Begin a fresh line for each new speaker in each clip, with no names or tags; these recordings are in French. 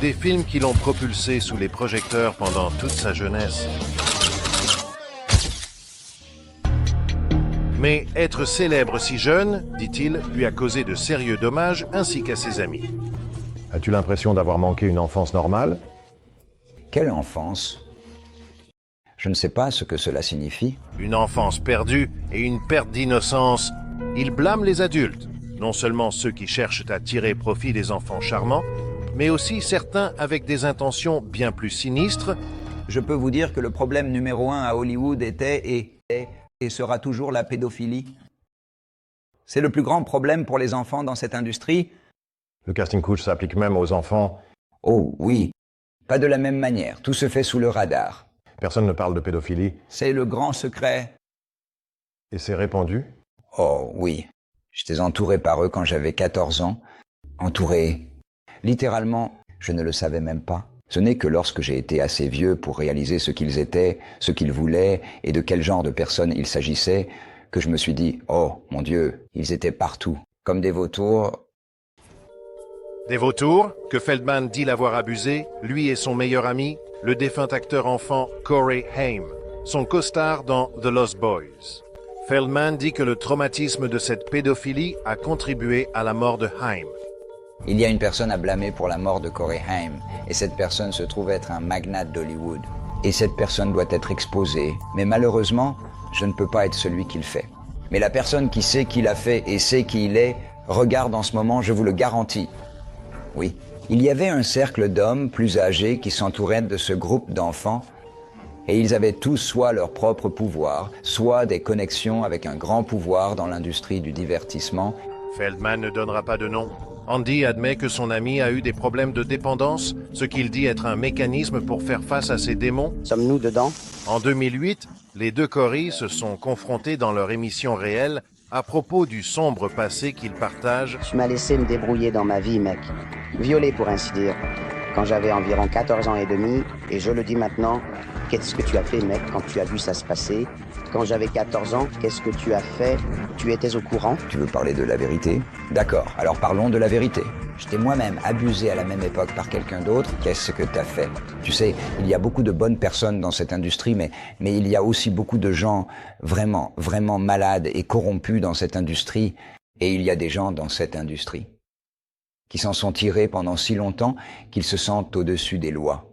des films qui l'ont propulsé sous les projecteurs pendant toute sa jeunesse. Mais être célèbre si jeune, dit-il, lui a causé de sérieux dommages ainsi qu'à ses amis.
As-tu l'impression d'avoir manqué une enfance normale?
Quelle enfance? Je ne sais pas ce que cela signifie.
Une enfance perdue et une perte d'innocence. Il blâme les adultes, non seulement ceux qui cherchent à tirer profit des enfants charmants, mais aussi certains avec des intentions bien plus sinistres.
Je peux vous dire que le problème numéro 1 à Hollywood était et sera toujours la pédophilie. C'est le plus grand problème pour les enfants dans cette industrie.
Le casting couch s'applique même aux enfants.
Oh oui, pas de la même manière, tout se fait sous le radar.
Personne ne parle de pédophilie.
C'est le grand secret.
Et c'est répandu?
Oh oui, j'étais entouré par eux quand j'avais 14 ans. Entouré. Littéralement, je ne le savais même pas. Ce n'est que lorsque j'ai été assez vieux pour réaliser ce qu'ils étaient, ce qu'ils voulaient et de quel genre de personnes il s'agissait, que je me suis dit « Oh, mon Dieu, ils étaient partout, comme des vautours. »
Des vautours, que Feldman dit l'avoir abusé, lui et son meilleur ami, le défunt acteur enfant Corey Haim, son costard dans The Lost Boys. Feldman dit que le traumatisme de cette pédophilie a contribué à la mort de Haim.
Il y a une personne à blâmer pour la mort de Corey Haim, et cette personne se trouve être un magnate d'Hollywood. Et cette personne doit être exposée, mais malheureusement, je ne peux pas être celui qui le fait. Mais la personne qui sait qui l'a fait et sait qui il est, regarde en ce moment, je vous le garantis. Oui, il y avait un cercle d'hommes plus âgés qui s'entouraient de ce groupe d'enfants, et ils avaient tous soit leur propre pouvoir, soit des connexions avec un grand pouvoir dans l'industrie du divertissement.
Feldman ne donnera pas de nom. Andy admet que son ami a eu des problèmes de dépendance, ce qu'il dit être un mécanisme pour faire face à ses démons.
Sommes-nous dedans?
En 2008, les deux Corey se sont confrontés dans leur émission réelle à propos du sombre passé qu'ils partagent.
Tu m'as laissé me débrouiller dans ma vie, mec. Violé, pour ainsi dire. Quand j'avais environ 14 ans et demi, et je le dis maintenant, qu'est-ce que tu as fait, mec, quand tu as vu ça se passer? Quand j'avais 14 ans, qu'est-ce que tu as fait? Tu étais au courant?
Tu veux parler de la vérité? D'accord, alors parlons de la vérité. Je t'ai moi-même abusé à la même époque par quelqu'un d'autre. Qu'est-ce que t'as fait? Tu sais, il y a beaucoup de bonnes personnes dans cette industrie, mais il y a aussi beaucoup de gens vraiment, vraiment malades et corrompus dans cette industrie. Et il y a des gens dans cette industrie qui s'en sont tirés pendant si longtemps qu'ils se sentent au-dessus des lois.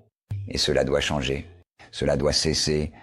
Et cela doit changer. Cela doit cesser.